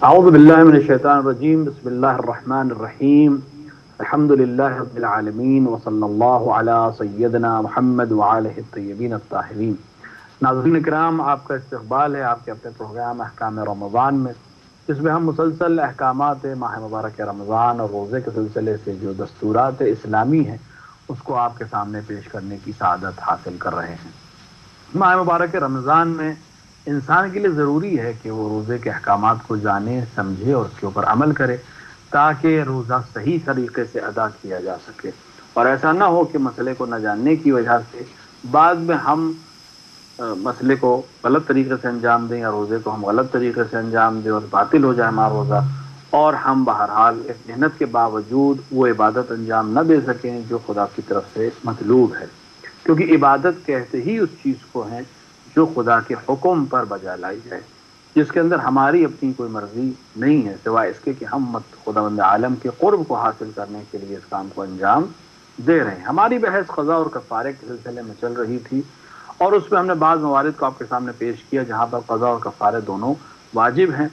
اعوذ باللہ من الشیطان الرجیم، بسم اللہ الرحمن الرحیم، الحمد للہ رب العالمین، وصلی اللہ علی سیدنا محمد وآلہ الطیبین الطاہرین۔ ناظرین کرام، آپ کا استقبال ہے آپ کے اپنے پروگرام احکام رمضان میں، جس میں ہم مسلسل احکامات ماہ مبارک رمضان اور روزے کے سلسلے سے جو دستورات اسلامی ہیں اس کو آپ کے سامنے پیش کرنے کی سعادت حاصل کر رہے ہیں۔ ماہ مبارک رمضان میں انسان کے لیے ضروری ہے کہ وہ روزے کے احکامات کو جانے، سمجھے اور اس کے اوپر عمل کرے تاکہ روزہ صحیح طریقے سے ادا کیا جا سکے، اور ایسا نہ ہو کہ مسئلے کو نہ جاننے کی وجہ سے بعد میں ہم مسئلے کو غلط طریقے سے انجام دیں یا روزے کو ہم غلط طریقے سے انجام دیں اور باطل ہو جائے ہمارا روزہ، اور ہم بہرحال ایک محنت کے باوجود وہ عبادت انجام نہ دے سکیں جو خدا کی طرف سے مطلوب ہے، کیونکہ عبادت کہتے ہی اس چیز کو ہیں جو خدا کے حکم پر بجا لائی جائے، جس کے اندر ہماری اپنی کوئی مرضی نہیں ہے سوائے اس کے کہ ہم خداوند عالم کے قرب کو حاصل کرنے کے لیے اس کام کو انجام دے رہے ہیں۔ ہماری بحث قضا اور کفارے کے سلسلے میں چل رہی تھی، اور اس میں ہم نے بعض موارد کو آپ کے سامنے پیش کیا جہاں پر قضا اور کفارے دونوں واجب ہیں،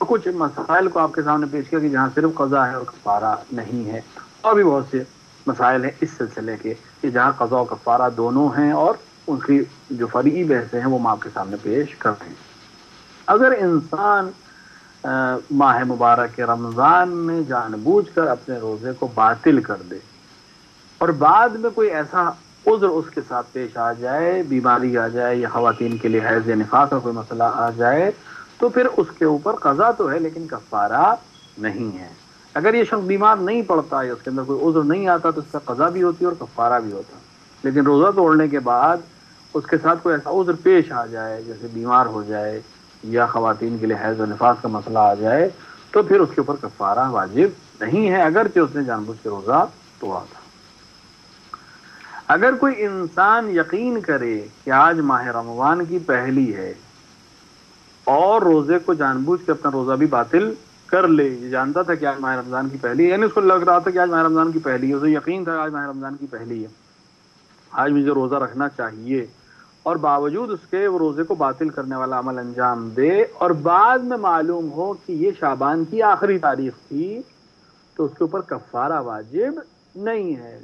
اور کچھ مسائل کو آپ کے سامنے پیش کیا کہ جہاں صرف قضا ہے اور کفارہ نہیں ہے، اور بھی بہت سے مسائل ہیں اس سلسلے کے کہ جہاں قضا و کفارہ دونوں ہیں اور ان کی جو فرعی بحثیں ہیں وہ ہم آپ کے سامنے پیش کرتے ہیں۔ اگر انسان ماہ مبارک رمضان میں جان بوجھ کر اپنے روزے کو باطل کر دے اور بعد میں کوئی ایسا عذر اس کے ساتھ پیش آ جائے، بیماری آ جائے یا خواتین کے لیے حیض یا نفاس کا کوئی مسئلہ آ جائے، تو پھر اس کے اوپر قضا تو ہے لیکن کفارہ نہیں ہے۔ اگر یہ شخص بیمار نہیں پڑتا یا اس کے اندر کوئی عذر نہیں آتا تو اس کا قضا بھی ہوتی اور کفارہ بھی ہوتا، لیکن روزہ توڑنے کے بعد اس کے ساتھ کوئی ایسا عذر پیش آ جائے جیسے بیمار ہو جائے یا خواتین کے لیے حیض و نفاس کا مسئلہ آ جائے تو پھر اس کے اوپر کفارہ واجب نہیں ہے، اگرچہ اس نے جان بوجھ کے روزہ توڑا تھا۔ اگر کوئی انسان یقین کرے کہ آج ماہ رمضان کی پہلی ہے اور روزے کو جان بوجھ کے اپنا روزہ بھی باطل کر لے، یہ جانتا تھا کہ آج ماہ رمضان کی پہلی ہے، یعنی اس کو لگ رہا تھا کہ آج ماہ رمضان کی پہلی ہے، اسے یقین تھا آج ماہ رمضان کی پہلی ہے، آج مجھے روزہ رکھنا چاہیے، اور باوجود اس کے وہ روزے کو باطل کرنے والا عمل انجام دے اور بعد میں معلوم ہو کہ یہ شعبان کی آخری تاریخ تھی، تو اس کے اوپر کفارہ واجب نہیں ہے،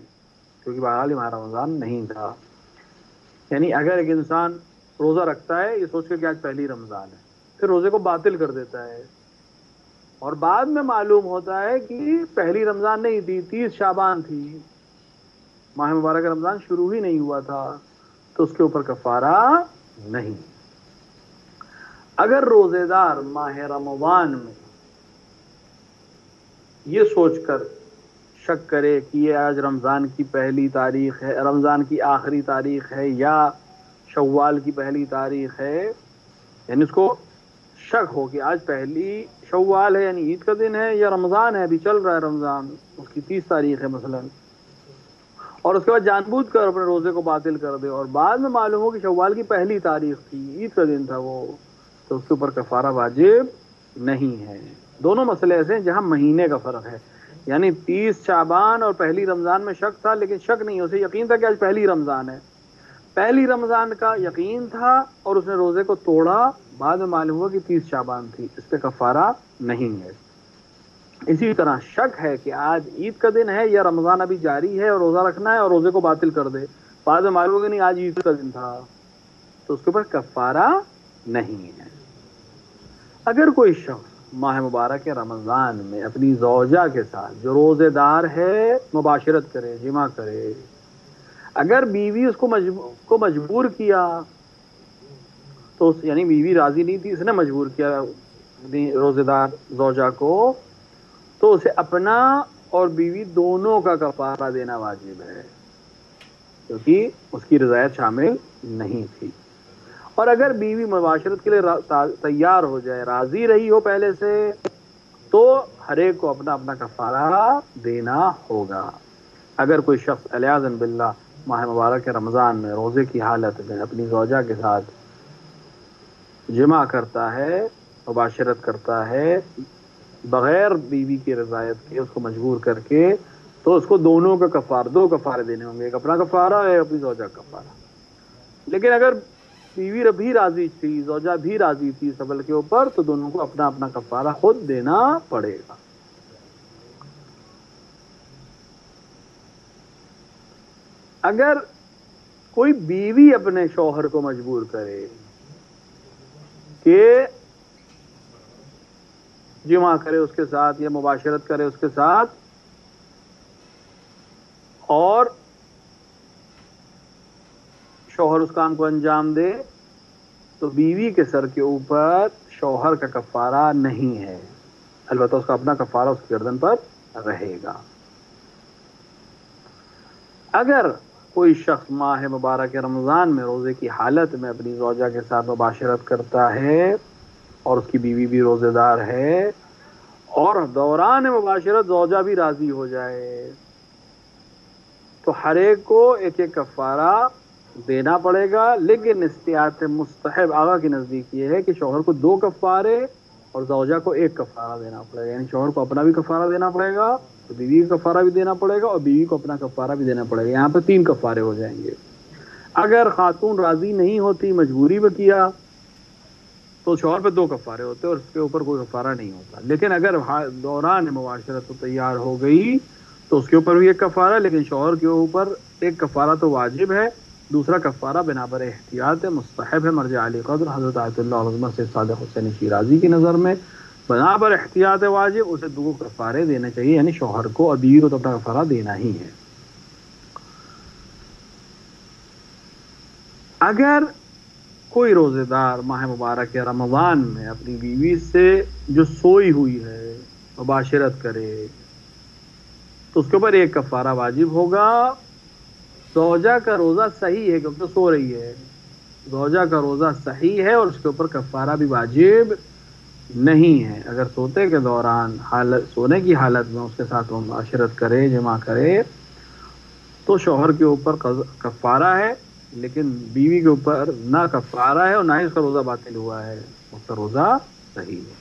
کیونکہ بہرحال ماہ رمضان نہیں تھا۔ یعنی اگر ایک انسان روزہ رکھتا ہے یہ سوچ کے کہ آج پہلی رمضان ہے، پھر روزے کو باطل کر دیتا ہے اور بعد میں معلوم ہوتا ہے کہ پہلی رمضان نہیں تھی، 30 شعبان تھی، ماہ مبارک رمضان شروع ہی نہیں ہوا تھا، تو اس کے اوپر کفارہ نہیں۔ اگر روزے دار ماہ رمضان میں یہ سوچ کر شک کرے کہ یہ آج رمضان کی پہلی تاریخ ہے، رمضان کی آخری تاریخ ہے یا شوال کی پہلی تاریخ ہے، یعنی اس کو شک ہو کہ آج پہلی شوال ہے یعنی عید کا دن ہے یا رمضان ہے، ابھی چل رہا ہے رمضان، اس کی 30 تاریخ ہے مثلا، اور اس کے بعد جان بوجھ کر اپنے روزے کو باطل کر دے اور بعد میں معلوم ہو کہ شوال کی پہلی تاریخ تھی، عید کا دن تھا وہ، تو اس کے اوپر کفارہ واجب نہیں ہے۔ دونوں مسئلے ایسے ہیں جہاں مہینے کا فرق ہے، یعنی 30 شعبان اور پہلی رمضان میں شک تھا، لیکن شک نہیں، اسے یقین تھا کہ آج پہلی رمضان ہے، پہلی رمضان کا یقین تھا اور اس نے روزے کو توڑا، بعد میں معلوم ہوا کہ 30 شعبان تھی، اس پہ کفارہ نہیں ہے۔ اسی طرح شک ہے کہ آج عید کا دن ہے یا رمضان ابھی جاری ہے اور روزہ رکھنا ہے اور روزے کو باطل کر دے، بعد میں معلوم ہوگا نہیں آج عید کا دن تھا، تو اس کے اوپر کفارہ نہیں ہے۔ اگر کوئی شخص ماہ مبارک رمضان میں اپنی زوجہ کے ساتھ جو روزے دار ہے مباشرت کرے، جمع کرے، اگر بیوی اس کو مجبور کیا تو یعنی بیوی راضی نہیں تھی، اس نے مجبور کیا روزے دار زوجہ کو، تو اسے اپنا اور بیوی دونوں کا کفارہ دینا واجب ہے، کیونکہ اس کی رضایت شامل نہیں تھی۔ اور اگر بیوی مباشرت کے لیے تیار ہو جائے، راضی رہی ہو پہلے سے، تو ہر ایک کو اپنا اپنا کفارہ دینا ہوگا۔ اگر کوئی شخص علیاذ باللہ ماہ مبارک رمضان میں روزے کی حالت میں اپنی زوجہ کے ساتھ جمع کرتا ہے، مباشرت کرتا ہے بغیر بیوی کی رضایت کے، اس کو مجبور کر کے، تو اس کو دونوں کا کفارہ، دو کفارے دینے ہوں گے، ایک اپنا کفارہ ہے، اپنی زوجہ کا کفارہ۔ لیکن اگر بیوی بھی راضی تھی، زوجہ بھی راضی تھی اس عمل کے اوپر، تو دونوں کو اپنا اپنا کفارہ خود دینا پڑے گا۔ اگر کوئی بیوی اپنے شوہر کو مجبور کرے کہ جمع کرے اس کے ساتھ یا مباشرت کرے اس کے ساتھ، اور شوہر اس کام کو انجام دے، تو بیوی کے سر کے اوپر شوہر کا کفارہ نہیں ہے، البتہ اس کا اپنا کفارہ اس کی گردن پر رہے گا۔ اگر کوئی شخص ماہ مبارک رمضان میں روزے کی حالت میں اپنی زوجہ کے ساتھ مباشرت کرتا ہے اور اس کی بیوی بھی روزے دار ہے، اور دوران مباشرت زوجہ بھی راضی ہو جائے، تو ہر ایک کو ایک ایک کفارہ دینا پڑے گا۔ لیکن استطاعت مستحب آقا کے نزدیک یہ ہے کہ شوہر کو دو کفارے اور زوجہ کو ایک کفارہ دینا پڑے گا، یعنی شوہر کو اپنا بھی کفارہ دینا پڑے گا، تو بیوی کا کفارہ بھی دینا پڑے گا، اور بیوی کو اپنا کفارہ بھی دینا پڑے گا۔ یہاں پہ 3 کفارے ہو جائیں گے۔ اگر خاتون راضی نہیں ہوتی، مجبوری میں کیا، تو شوہر پہ 2 کفارے ہوتے اور اس کے اوپر کوئی کفارہ نہیں ہوتا۔ لیکن اگر دوران معاشرت تو تیار ہو گئی تو اس کے اوپر بھی ایک کفارہ، لیکن شوہر کے اوپر ایک کفارہ تو واجب ہے، دوسرا کفارہ بنا پر احتیاط مستحب ہے۔ مرجع علی قدر حضرت آیت اللہ عظمہ سے صادق حسین شیرازی کی نظر میں بنا پر احتیاط واجب اسے 2 کفارے دینے چاہیے، یعنی شوہر کو اور بیوی کو تو اپنا کفارہ دینا ہی ہے۔ اگر کوئی روزے دار ماہ مبارک رمضان میں اپنی بیوی سے جو سوئی ہوئی ہے مباشرت کرے، تو اس کے اوپر ایک کفارہ واجب ہوگا۔ زوجہ کا روزہ صحیح ہے کیونکہ سو رہی ہے، زوجہ کا روزہ صحیح ہے اور اس کے اوپر کفارہ بھی واجب نہیں ہے۔ اگر سوتے کے دوران سونے کی حالت میں اس کے ساتھ معاشرت کرے، جمع کرے، تو شوہر کے اوپر کفارہ ہے، لیکن بیوی کے اوپر نہ کفارہ ہے اور نہ ہی اس کا روزہ باطل ہوا ہے، اس کا روزہ صحیح ہے۔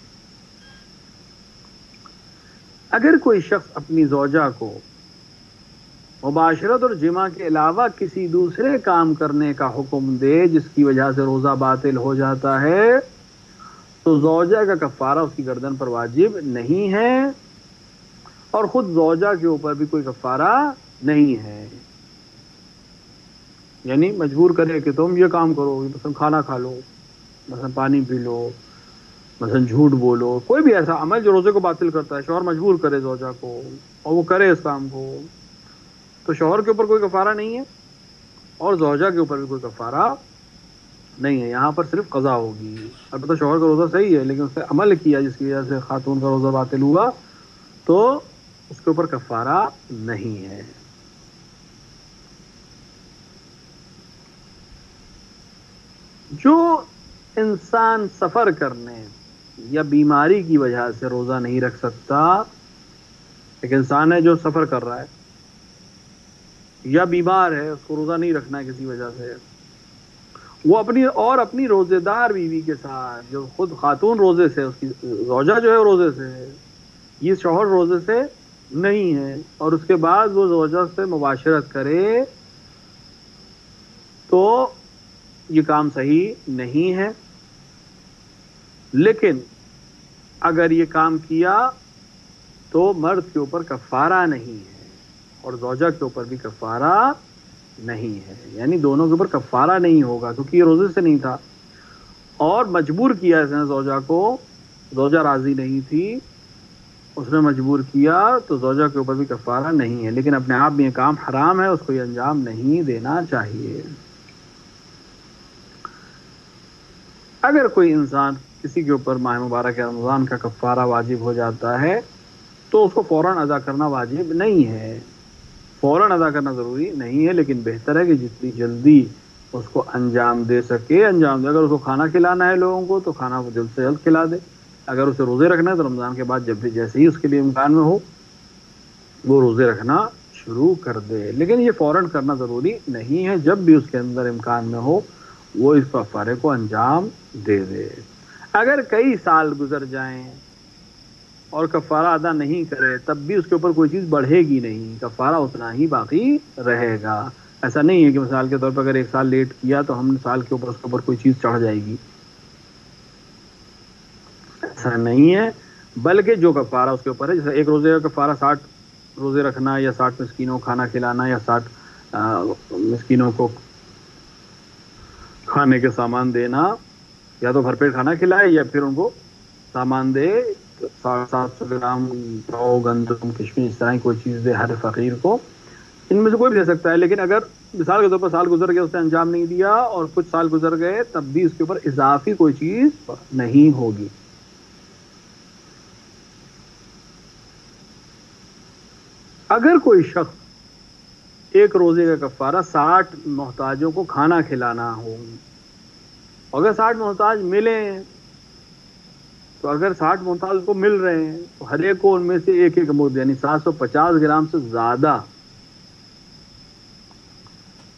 اگر کوئی شخص اپنی زوجہ کو مباشرت اور جمع کے علاوہ کسی دوسرے کام کرنے کا حکم دے جس کی وجہ سے روزہ باطل ہو جاتا ہے، تو زوجہ کا کفارہ اس کی گردن پر واجب نہیں ہے، اور خود زوجہ کے اوپر بھی کوئی کفارہ نہیں ہے۔ یعنی مجبور کرے کہ تم یہ کام کرو، مثلا کھانا کھا لو، مثلا پانی پی لو، مثلا جھوٹ بولو، کوئی بھی ایسا عمل جو روزے کو باطل کرتا ہے، شوہر مجبور کرے زوجہ کو اور وہ کرے اس کام کو، تو شوہر کے اوپر کوئی کفارہ نہیں ہے اور زوجہ کے اوپر بھی کوئی کفارہ نہیں ہے، یہاں پر صرف قضا ہوگی۔ البتہ شوہر کا روزہ صحیح ہے لیکن اس نے عمل کیا جس کی وجہ سے خاتون کا روزہ باطل ہوا، تو اس کے اوپر کفارہ نہیں ہے۔ جو انسان سفر کرنے یا بیماری کی وجہ سے روزہ نہیں رکھ سکتا، ایک انسان ہے جو سفر کر رہا ہے یا بیمار ہے، اس کو روزہ نہیں رکھنا ہے کسی وجہ سے، وہ اپنی روزے دار بیوی کے ساتھ، جو خود خاتون روزے سے، اس کی زوجہ جو ہے روزے سے ہے، یہ شوہر روزے سے نہیں ہے، اور اس کے بعد وہ زوجہ سے مباشرت کرے، تو یہ کام صحیح نہیں ہے۔ لیکن اگر یہ کام کیا تو مرد کے اوپر کفارہ نہیں ہے اور زوجہ کے اوپر بھی کفارہ نہیں ہے، یعنی دونوں کے اوپر کفارہ نہیں ہوگا کیونکہ یہ روزے سے نہیں تھا اور مجبور کیا اس نے زوجہ کو، زوجہ راضی نہیں تھی، اس نے مجبور کیا، تو زوجہ کے اوپر بھی کفارہ نہیں ہے، لیکن اپنے آپ میں یہ کام حرام ہے، اس کو یہ انجام نہیں دینا چاہیے۔ اگر کوئی انسان کسی کے اوپر ماہ مبارک رمضان کا کفارہ واجب ہو جاتا ہے تو اس کو فوراً ادا کرنا واجب نہیں ہے، فوراً ادا کرنا ضروری نہیں ہے، لیکن بہتر ہے کہ جتنی جلدی اس کو انجام دے سکے انجام دے. اگر اس کو کھانا کھلانا ہے لوگوں کو تو کھانا کو جلد سے جلد کھلا دے. اگر اسے روزے رکھنا ہے تو رمضان کے بعد جب بھی جیسے ہی اس کے لیے امکان میں ہو وہ روزے رکھنا شروع کر دے. لیکن یہ فوراً کرنا ضروری نہیں ہے، جب بھی اس کے اندر امکان میں ہو وہ اس کفارے کو انجام دے دے. اگر کئی سال گزر جائیں اور کفارہ ادا نہیں کرے تب بھی اس کے اوپر کوئی چیز بڑھے گی نہیں، کفارہ اتنا ہی باقی رہے گا. ایسا نہیں ہے کہ مثال کے طور پر اگر 1 سال لیٹ کیا تو ہم سال کے اوپر اس کے اوپر کوئی چیز چڑھ جائے گی، ایسا نہیں ہے. بلکہ جو کفارہ اس کے اوپر ہے، جیسے ایک روزے کا کفارہ 60 روزے رکھنا یا 60 مسکینوں کو کھانا کھلانا یا 60 مسکینوں کو کھانے کے سامان دینا، یا تو بھر پیٹ کھانا کھلائے یا پھر ان کو سامان دے. 700 گرام جو گندم کشمش اس طرح کی کوئی چیز دے ہر فقیر کو. ان میں سے کوئی بھی دے سکتا ہے. لیکن اگر مثال کے طور پر سال گزر گیا اس نے انجام نہیں دیا اور کچھ سال گزر گئے تب بھی اس کے اوپر اضافی کوئی چیز نہیں ہوگی. اگر کوئی شخص ایک روزے کا کفارہ 60 محتاجوں کو کھانا کھلانا ہو، اگر 60 محتاج ملیں تو اگر 60 محتاج کو مل رہے ہیں تو ہر ایک کو ان میں سے ایک مد یعنی 750 گرام سے زیادہ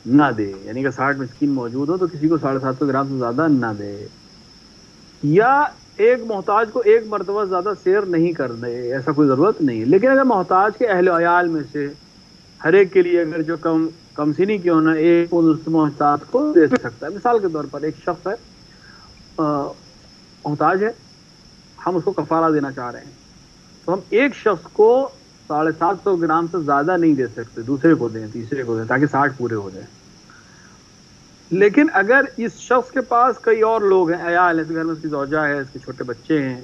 نہ دے. یعنی کہ 60 مسکین موجود ہو تو کسی کو 750 گرام سے زیادہ نہ دے. یا ایک محتاج کو ایک مرتبہ زیادہ سیر نہیں کر دے، ایسا کوئی ضرورت نہیں ہے. لیکن اگر محتاج کے اہل و عیال میں سے ہر ایک کے لیے اگر جو کم سنی کیوں نہ ایک اس محتاج کو دے سکتا ہے. مثال کے طور پر ایک شخص ہے محتاج ہے، ہم اس کو کفارہ دینا چاہ رہے ہیں تو ہم ایک شخص کو 750 گرام سے زیادہ نہیں دے سکتے، دوسرے کو دیں، تیسرے کو دیں، تاکہ 60 پورے ہو جائیں. لیکن اگر اس شخص کے پاس کئی اور لوگ ہیں، عیال ہے، اس گھر میں اس کی زوجہ ہے، اس کے چھوٹے بچے ہیں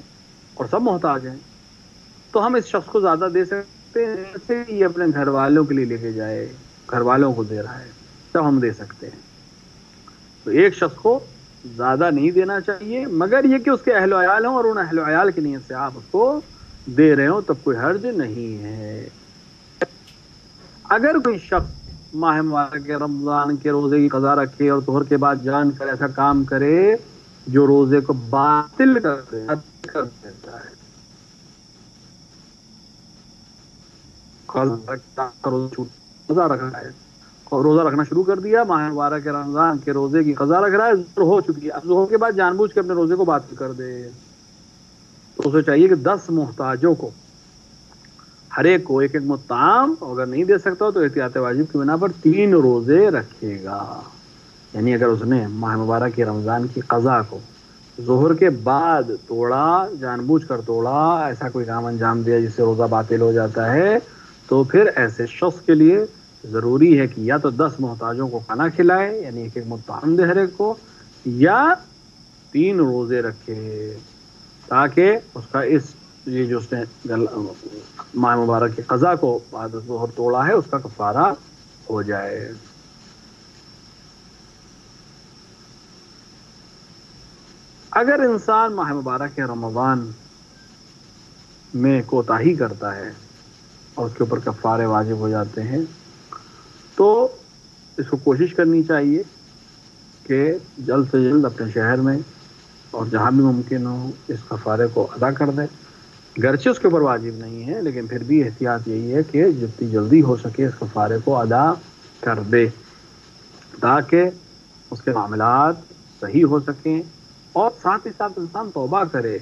اور سب محتاج ہیں، تو ہم اس شخص کو زیادہ دے سکتے ہیں. جیسے یہ اپنے گھر والوں کے لیے لے کے جائے، گھر والوں کو دے رہا ہے تب ہم دے سکتے ہیں. تو ایک شخص کو زیادہ نہیں دینا چاہیے، مگر یہ کہ اس کے اہل و عیال ہوں اور ان اہل و عیال کی نیت سے آپ اس کو دے رہے ہوں تب کوئی حرج نہیں ہے. اگر کوئی شخص ماہ مبارک کے رمضان کے روزے کی قضا رکھے اور ظہر کے بعد جان کر ایسا کام کرے جو روزے کو باطل کر دیتا ہے، روزہ رکھنا ہے اور روزہ رکھنا شروع کر دیا، ماہ مبارک کے رمضان کے روزے کی قضا رکھ رہا ہے، ظہر ہو چکی ہے، اب ظہر کے بعد جان بوجھ کے اپنے روزے کو باطل کر دے تو اسے چاہیے کہ 10 محتاجوں کو ہر ایک کو ایک ایک مطعم، اگر نہیں دے سکتا تو احتیاط واجب کی بنا پر 3 روزے رکھے گا. یعنی اگر اس نے ماہ مبارک کے رمضان کی قضا کو ظہر کے بعد توڑا، جان بوجھ کر توڑا، ایسا کوئی کام انجام دیا جس سے روزہ باطل ہو جاتا ہے، تو پھر ایسے شخص کے لیے ضروری ہے کہ یا تو 10 محتاجوں کو کھانا کھلائے، یعنی ایک ایک مطعم دے ہر ایک کو، یا 3 روزے رکھے تاکہ اس کا یہ جو اس نے ماہ مبارک کی قضا کو بعد ظہر توڑا ہے اس کا کفارہ ہو جائے. اگر انسان ماہ مبارک کے رمضان میں کوتاہی کرتا ہے اور اس کے اوپر کفارے واجب ہو جاتے ہیں تو اس کو کوشش کرنی چاہیے کہ جلد سے جلد اپنے شہر میں اور جہاں بھی ممکن ہو اس کفارے کو ادا کر دے. گرچہ اس کے اوپر واجب نہیں ہے لیکن پھر بھی احتیاط یہی ہے کہ جتنی جلدی ہو سکے اس کفارے کو ادا کر دے تاکہ اس کے معاملات صحیح ہو سکیں اور ساتھ ہی ساتھ انسان توبہ کرے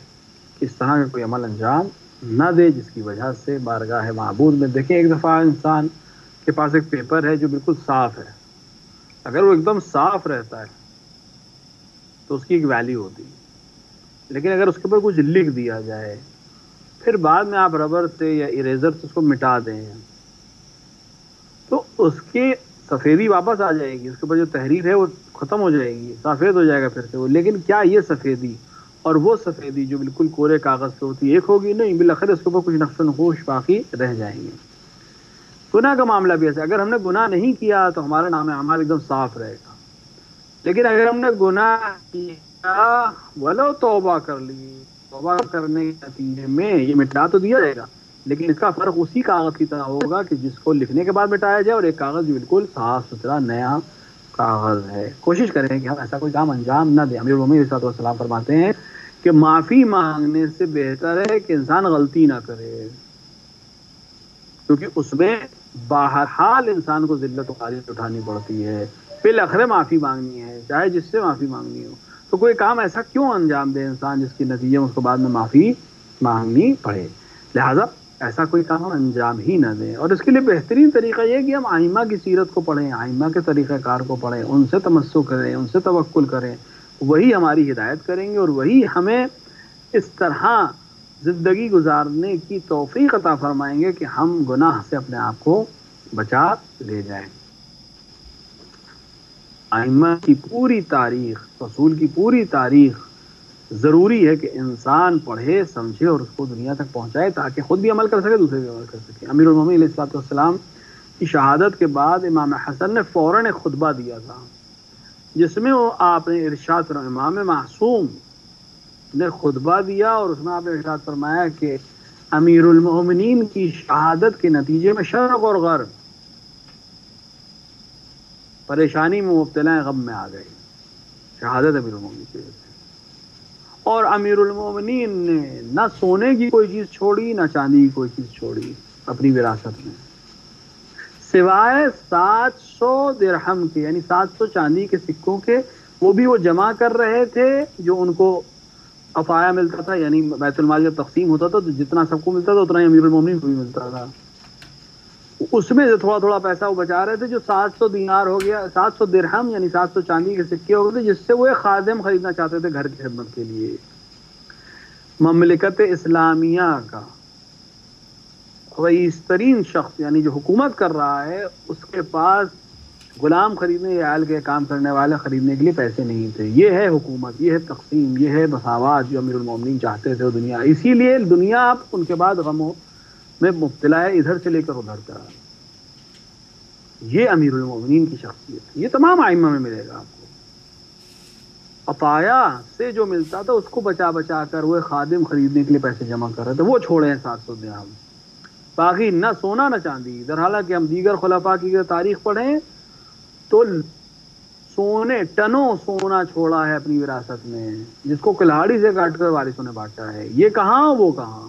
کہ اس طرح کا کوئی عمل انجام نہ دے جس کی وجہ سے بارگاہ معبود میں. دیکھیں ایک دفعہ انسان کے پاس ایک پیپر ہے جو بالکل صاف ہے، اگر وہ ایک دم صاف رہتا ہے تو اس کی ایک ویلیو ہوتی ہے. لیکن اگر اس کے اوپر کچھ لکھ دیا جائے پھر بعد میں آپ ربر سے یا اریزر سے اس کو مٹا دیں تو اس کی سفیدی واپس آ جائے گی، اس کے اوپر جو تحریر ہے وہ ختم ہو جائے گی، سفید ہو جائے گا پھر سے وہ. لیکن کیا یہ سفیدی اور وہ سفیدی جو بالکل کورے کاغذ پہ ہوتی ہے ایک ہوگی؟ نہیں، بالآخر اس کے اوپر کچھ نقش و نقوش باقی رہ جائیں گے. گناہ کا معاملہ بھی ایسا، اگر ہم نے گناہ نہیں کیا تو ہمارا نام اعمال ایک دم صاف رہے گا، لیکن اگر ہم نے گناہ کیا ولو توبہ کر لی، توبہ کرنے کے نتیجے میں یہ مٹا تو دیا جائے گا لیکن اس کا فرق اسی کاغذ کی طرح ہوگا کہ جس کو لکھنے کے بعد مٹایا جائے اور ایک کاغذ جو بالکل صاف ستھرا نیا کاغذ ہے. کوشش کریں کہ ہم ایسا کوئی کام انجام نہ دیں. امیر المومنین علیہ السلام فرماتے ہیں کہ معافی مانگنے سے بہتر ہے کہ انسان غلطی نہ کرے، کیونکہ اس میں بہرحال انسان کو ذلت و خاریت اٹھانی پڑتی ہے. بالآخر معافی مانگنی ہے، چاہے جس سے معافی مانگنی ہو. تو کوئی کام ایسا کیوں انجام دے انسان جس کے نتیجے میں اس کو بعد میں معافی مانگنی پڑے. لہذا ایسا کوئی کام ہم انجام ہی نہ دیں. اور اس کے لیے بہترین طریقہ یہ ہے کہ ہم ائمہ کی سیرت کو پڑھیں، ائمہ کے طریقہ کار کو پڑھیں، ان سے تمسک کریں، ان سے توکل کریں. وہی ہماری ہدایت کریں گے اور وہی ہمیں اس طرح زندگی گزارنے کی توفیق عطا فرمائیں گے کہ ہم گناہ سے اپنے آپ کو بچا لے جائیں. ائمہ کی پوری تاریخ، رسول کی پوری تاریخ ضروری ہے کہ انسان پڑھے، سمجھے اور اس کو دنیا تک پہنچائے تاکہ خود بھی عمل کر سکے، دوسرے بھی عمل کر سکے. امیر المومنین علیہ السلام کی شہادت کے بعد امام حسن نے فوراً ایک خطبہ دیا تھا جس میں وہ آپ نے ارشاد فرمایا، امام معصوم نے خطبہ دیا اور اس میں آپ نے ارشاد فرمایا کہ امیر المومنین کی شہادت کے نتیجے میں شرق اور غرب پریشانی میں مبتلا ہیں، غم میں آ گئے. شہادت امیر المومنین کی وجہ سے. اور امیر المومنین نے نہ سونے کی کوئی چیز چھوڑی نہ چاندی کی کوئی چیز چھوڑی اپنی وراثت میں، سوائے 700 درہم کے، یعنی 700 چاندی کے سکوں کے. وہ بھی وہ جمع کر رہے تھے جو ان کو عطایا ملتا تھا، یعنی بیت المال جب تقسیم ہوتا تھا تو جتنا سب کو ملتا تھا اتنا ہی امیر المومنین کو بھی ملتا تھا. اس میں سے تھوڑا تھوڑا پیسہ وہ بچا رہے تھے جو 700 دینار ہو گیا، 700 درہم یعنی 700 چاندی کے سکے ہو گئے تھے، جس سے وہ ایک خادم خریدنا چاہتے تھے گھر کی خدمت کے لیے. مملکت اسلامیہ کا رئیس ترین شخص یعنی جو حکومت کر رہا ہے، اس کے پاس غلام خریدنے یا عیال کے کام کرنے والے خریدنے کے لیے پیسے نہیں تھے. یہ ہے حکومت، یہ ہے تقسیم، یہ ہے مساوات جو امیر المومنین چاہتے تھے دنیا. اسی لیے دنیا اب ان کے بعد غموں میں مبتلا ہے، ادھر سے لے کر ادھر کا. یہ امیر المومنین کی شخصیت ہے. یہ تمام ائمہ میں ملے گا آپ کو. عطایا سے جو ملتا تھا اس کو بچا بچا کر وہ خادم خریدنے کے لیے پیسے جمع کر رہے تھے، وہ چھوڑے ہیں 700 درہم. باقی نہ سونا نہ چاندی. در حالانکہ ہم دیگر خلفاء کی تاریخ پڑھیں تو سونے ٹنوں سونا چھوڑا ہے اپنی وراثت میں، جس کو کلاڑی سے کاٹ کر وارثوں نے بانٹا ہے. یہ کہاں وہ کہاں.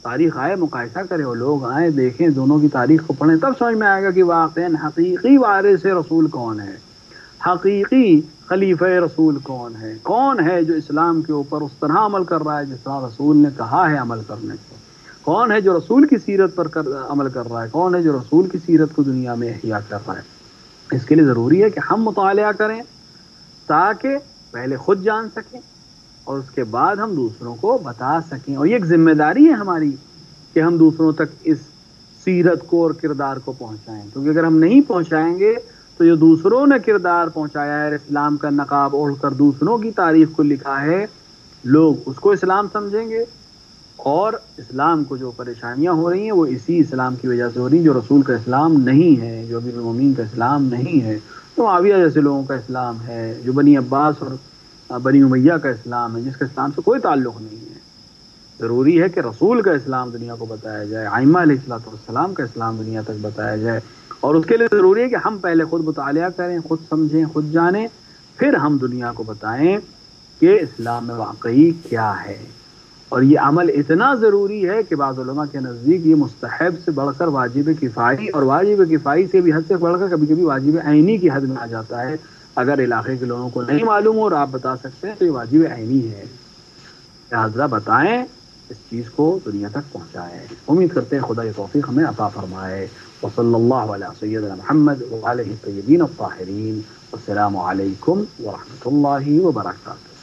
تاریخ آئے مقایسہ کرے، وہ لوگ آئیں دیکھیں، دونوں کی تاریخ کو پڑھیں، تب سمجھ میں آئے گا کہ واقعاً حقیقی وارث رسول کون ہے، حقیقی خلیفہ رسول کون ہے، کون ہے جو اسلام کے اوپر اس طرح عمل کر رہا ہے جس طرح رسول نے کہا ہے عمل کرنے کو، کون ہے جو رسول کی سیرت پر عمل کر رہا ہے، کون ہے جو رسول کی سیرت کو دنیا میں احیا کر رہا ہے. اس کے لیے ضروری ہے کہ ہم مطالعہ کریں تاکہ پہلے خود جان سکیں اور اس کے بعد ہم دوسروں کو بتا سکیں. اور یہ ایک ذمہ داری ہے ہماری کہ ہم دوسروں تک اس سیرت کو اور کردار کو پہنچائیں، کیونکہ اگر ہم نہیں پہنچائیں گے تو جو دوسروں نے کردار پہنچایا ہے، اسلام کا نقاب اوڑھ کر دوسروں کی تاریخ کو لکھا ہے، لوگ اس کو اسلام سمجھیں گے. اور اسلام کو جو پریشانیاں ہو رہی ہیں وہ اسی اسلام کی وجہ سے ہو رہی ہیں، جو رسول کا اسلام نہیں ہے، جو امیر المومنین کا اسلام نہیں ہے، جو معاویہ جیسے لوگوں کا اسلام ہے، جو بنی عباس اور بنی امیہ کا اسلام ہے، جس کا اسلام سے کوئی تعلق نہیں ہے. ضروری ہے کہ رسول کا اسلام دنیا کو بتایا جائے، ائمہ علیہ السلام کا اسلام دنیا تک بتایا جائے. اور اس کے لیے ضروری ہے کہ ہم پہلے خود مطالعہ کریں، خود سمجھیں، خود جانیں، پھر ہم دنیا کو بتائیں کہ اسلام میں واقعی کیا ہے. اور یہ عمل اتنا ضروری ہے کہ بعض علماء کے نزدیک یہ مستحب سے بڑھ کر واجب کفائی، اور واجب کفائی سے بھی حد سے بڑھ کر کبھی کبھی واجب عینی کی حد میں آ جاتا ہے. اگر علاقے کے لوگوں کو نہیں معلوم ہو اور آپ بتا سکتے ہیں تو یہ واجب عینی ہے. لہذا بتائیں، اس چیز کو دنیا تک پہنچائیں. امید کرتے ہیں خدا یہ توفیق ہمیں عطا فرمائے. وصلی اللہ علی سیدنا محمد وآلہ الطیبین الطاہرین. السلام علیکم ورحمۃ اللہ وبرکاتہ.